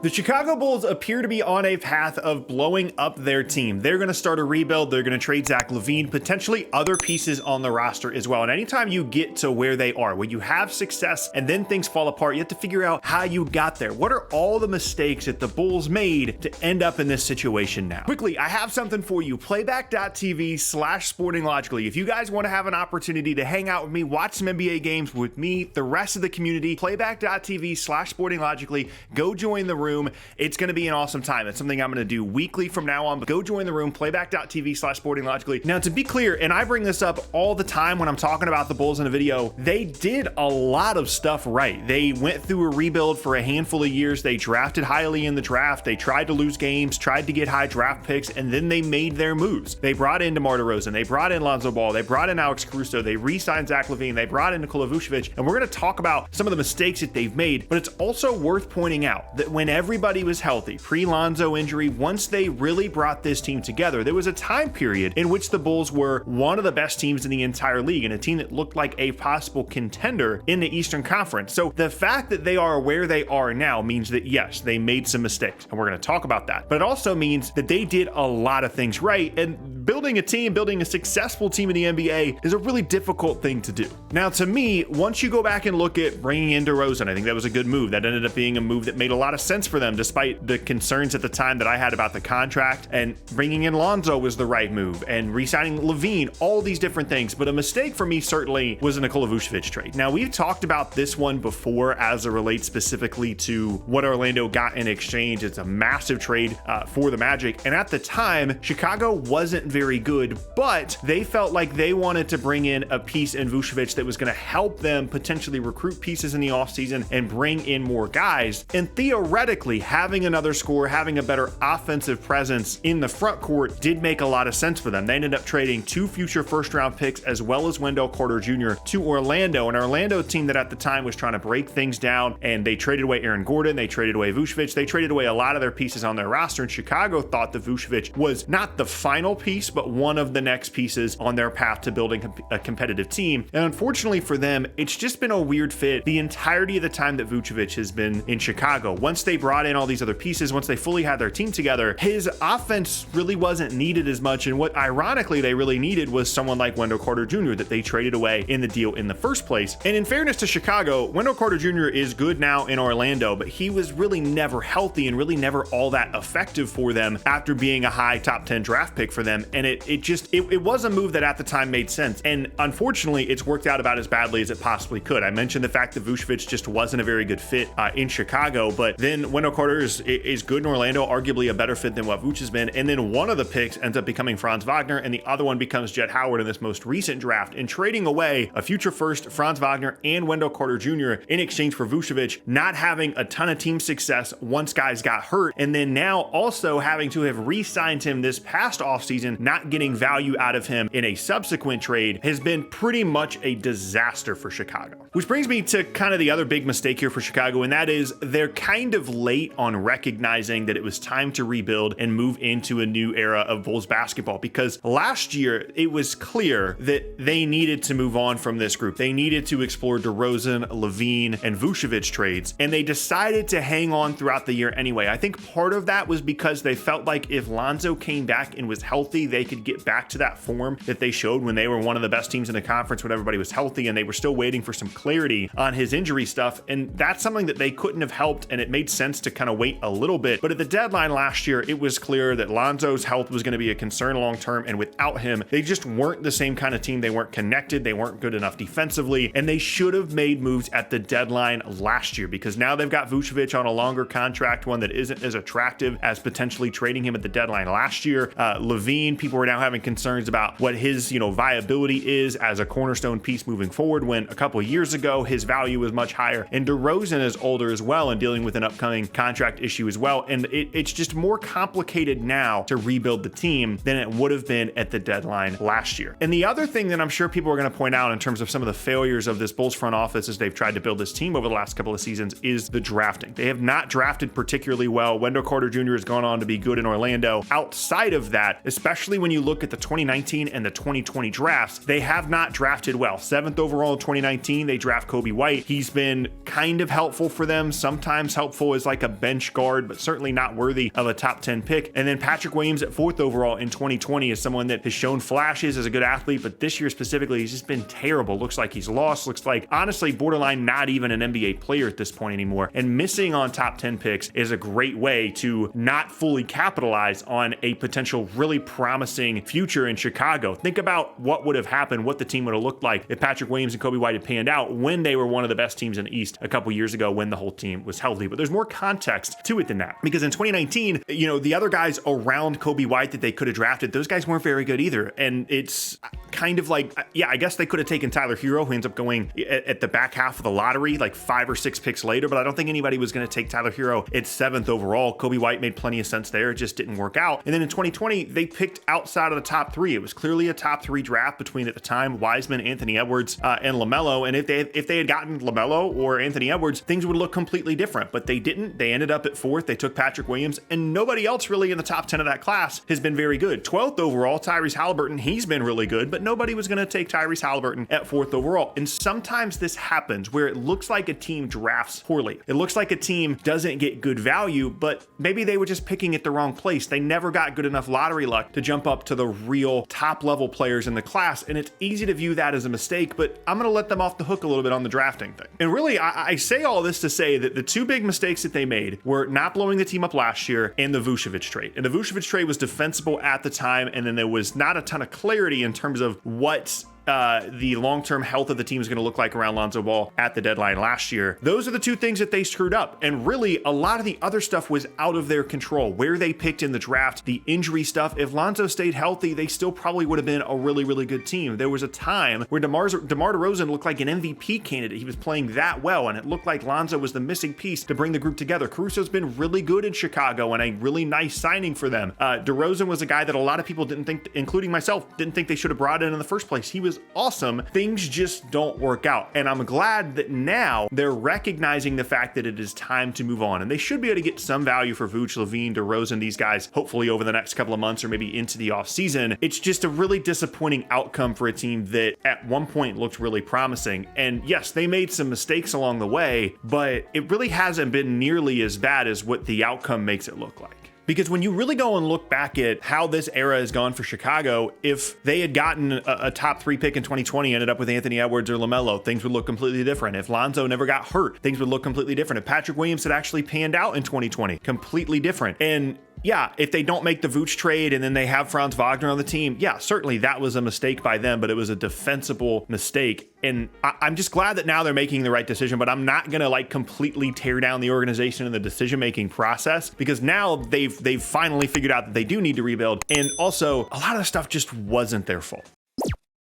The Chicago Bulls appear to be on a path of blowing up their team. They're going to start a rebuild. They're going to trade Zach LaVine, potentially other pieces on the roster as well. And anytime you get to where they are, when you have success and then things fall apart, you have to figure out how you got there. What are all the mistakes that the Bulls made to end up in this situation now? Quickly, I have something for you. Playback.tv/sportinglogically. If you guys want to have an opportunity to hang out with me, watch some NBA games with me, the rest of the community, playback.tv/sportinglogically. Go join the room. It's going to be an awesome time. It's something I'm going to do weekly from now on, but go join the room, playback.tv/sportinglogically. Now, to be clear, and I bring this up all the time when I'm talking about the Bulls in a video, they did a lot of stuff right. They went through a rebuild for a handful of years. They drafted highly in the draft. They tried to lose games, tried to get high draft picks, and then they made their moves. They brought in DeMar DeRozan. They brought in Lonzo Ball. They brought in Alex Caruso. They re-signed Zach LaVine. They brought in Nikola Vucevic, and we're going to talk about some of the mistakes that they've made, but it's also worth pointing out that when everybody was healthy, pre-Lonzo injury, once they really brought this team together, there was a time period in which the Bulls were one of the best teams in the entire league and a team that looked like a possible contender in the Eastern Conference. So the fact that they are where they are now means that yes, they made some mistakes, and we're going to talk about that. But it also means that they did a lot of things right, and building a team, building a successful team in the NBA is a really difficult thing to do. Now, to me, once you go back and look at bringing in DeRozan, I think that was a good move. That ended up being a move that made a lot of sense for them, despite the concerns at the time that I had about the contract. And bringing in Lonzo was the right move, and re-signing LaVine, all these different things. But a mistake for me certainly was the Nikola Vucevic trade. Now, we've talked about this one before as it relates specifically to what Orlando got in exchange. It's a massive trade for the Magic. And at the time, Chicago wasn't very good, but they felt like they wanted to bring in a piece in Vucevic that was going to help them potentially recruit pieces in the offseason and bring in more guys. And theoretically, having another scorer, having a better offensive presence in the front court did make a lot of sense for them. They ended up trading 2 future first-round picks as well as Wendell Carter Jr. to Orlando, an Orlando team that at the time was trying to break things down, and they traded away Aaron Gordon, they traded away Vucevic, they traded away a lot of their pieces on their roster, and Chicago thought that Vucevic was not the final piece, but one of the next pieces on their path to building a competitive team. And unfortunately for them, it's just been a weird fit the entirety of the time that Vucevic has been in Chicago. Once they brought in all these other pieces, once they fully had their team together, his offense really wasn't needed as much, and what ironically they really needed was someone like Wendell Carter Jr. that they traded away in the deal in the first place. And in fairness to Chicago, Wendell Carter Jr. is good now in Orlando, but he was really never healthy and really never all that effective for them after being a high top 10 draft pick for them. And it was a move that at the time made sense. And unfortunately, it's worked out about as badly as it possibly could. I mentioned the fact that Vucevic just wasn't a very good fit in Chicago, but then Wendell Carter is good in Orlando, arguably a better fit than what Vooch has been. And then one of the picks ends up becoming Franz Wagner, and the other one becomes Jett Howard in this most recent draft. And trading away a future first, Franz Wagner, and Wendell Carter Jr. in exchange for Vucevic, not having a ton of team success once guys got hurt, and then now also having to have re-signed him this past offseason, not getting value out of him in a subsequent trade, has been pretty much a disaster for Chicago. Which brings me to kind of the other big mistake here for Chicago, and that is they're kind of late on recognizing that it was time to rebuild and move into a new era of Bulls basketball, because last year it was clear that they needed to move on from this group. They needed to explore DeRozan, LaVine, and Vucevic trades, and they decided to hang on throughout the year anyway. I think part of that was because they felt like if Lonzo came back and was healthy, they could get back to that form that they showed when they were one of the best teams in the conference when everybody was healthy, and they were still waiting for some clarity on his injury stuff. And that's something that they couldn't have helped, and it made sense to kind of wait a little bit. But at the deadline last year, it was clear that Lonzo's health was going to be a concern long term, and without him, they just weren't the same kind of team. They weren't connected, they weren't good enough defensively, and they should have made moves at the deadline last year, because now they've got Vucevic on a longer contract, one that isn't as attractive as potentially trading him at the deadline last year. LaVine, people are now having concerns about what his viability is as a cornerstone piece moving forward, when a couple of years ago his value was much higher. And DeRozan is older as well and dealing with an upcoming contract issue as well, and it's just more complicated now to rebuild the team than it would have been at the deadline last year. And the other thing that I'm sure people are going to point out in terms of some of the failures of this Bulls front office as they've tried to build this team over the last couple of seasons is the drafting. They have not drafted particularly well. Wendell Carter Jr. has gone on to be good in Orlando. Outside of that, especially especially when you look at the 2019 and the 2020 drafts, they have not drafted well. 7th overall in 2019, they draft Coby White. He's been kind of helpful for them, sometimes helpful as like a bench guard, but certainly not worthy of a top 10 pick. And then Patrick Williams at 4th overall in 2020 is someone that has shown flashes as a good athlete, but this year specifically, he's just been terrible. Looks like he's lost, looks like honestly borderline not even an NBA player at this point anymore. And missing on top 10 picks is a great way to not fully capitalize on a potential really promising future in Chicago. Think about what would have happened, what the team would have looked like if Patrick Williams and Coby White had panned out when they were one of the best teams in the East a couple years ago when the whole team was healthy. But there's more context to it than that, because in 2019, you know, the other guys around Coby White that they could have drafted, those guys weren't very good either. And it's kind of like, yeah, I guess they could have taken Tyler Hero, who ends up going at the back half of the lottery, like 5 or 6 picks later, but I don't think anybody was going to take Tyler Hero at 7th overall. Coby White made plenty of sense there. It just didn't work out. And then in 2020, they picked outside of the top 3. It was clearly a top 3 draft between, at the time, Wiseman, Anthony Edwards, and LaMelo. And if they had gotten LaMelo or Anthony Edwards, things would look completely different, but they didn't. They ended up at 4th. They took Patrick Williams, and nobody else really in the top 10 of that class has been very good. 12th overall, Tyrese Halliburton, he's been really good, but nobody was going to take Tyrese Halliburton at 4th overall. And sometimes this happens where it looks like a team drafts poorly. It looks like a team doesn't get good value, but maybe they were just picking at the wrong place. They never got good enough lottery luck to jump up to the real top level players in the class. And it's easy to view that as a mistake, but I'm going to let them off the hook a little bit on the drafting thing. And really, I say all this to say that the 2 big mistakes that they made were not blowing the team up last year and the Vucevic trade. And the Vucevic trade was defensible at the time, and then there was not a ton of clarity in terms of what the long-term health of the team is going to look like around Lonzo Ball at the deadline last year. Those are the 2 things that they screwed up. And really, a lot of the other stuff was out of their control. Where they picked in the draft, the injury stuff. If Lonzo stayed healthy, they still probably would have been a really, really good team. There was a time where DeMar DeRozan looked like an MVP candidate. He was playing that well, and it looked like Lonzo was the missing piece to bring the group together. Caruso's been really good in Chicago and a really nice signing for them. DeRozan was a guy that a lot of people didn't think, including myself, didn't think they should have brought in the first place. He was awesome. Things just don't work out. And I'm glad that now they're recognizing the fact that it is time to move on. And they should be able to get some value for Vooch, LaVine, DeRozan, these guys, hopefully over the next couple of months or maybe into the offseason. It's just a really disappointing outcome for a team that at one point looked really promising. And yes, they made some mistakes along the way, but it really hasn't been nearly as bad as what the outcome makes it look like. Because when you really go and look back at how this era has gone for Chicago, if they had gotten a top 3 pick in 2020, ended up with Anthony Edwards or LaMelo, things would look completely different. If Lonzo never got hurt, things would look completely different. If Patrick Williams had actually panned out in 2020, completely different. And yeah, if they don't make the Vooch trade and then they have Franz Wagner on the team, yeah, certainly that was a mistake by them, but it was a defensible mistake. And I'm just glad that now they're making the right decision, but I'm not going to like completely tear down the organization and the decision-making process, because now they've finally figured out that they do need to rebuild. And also, a lot of the stuff just wasn't their fault.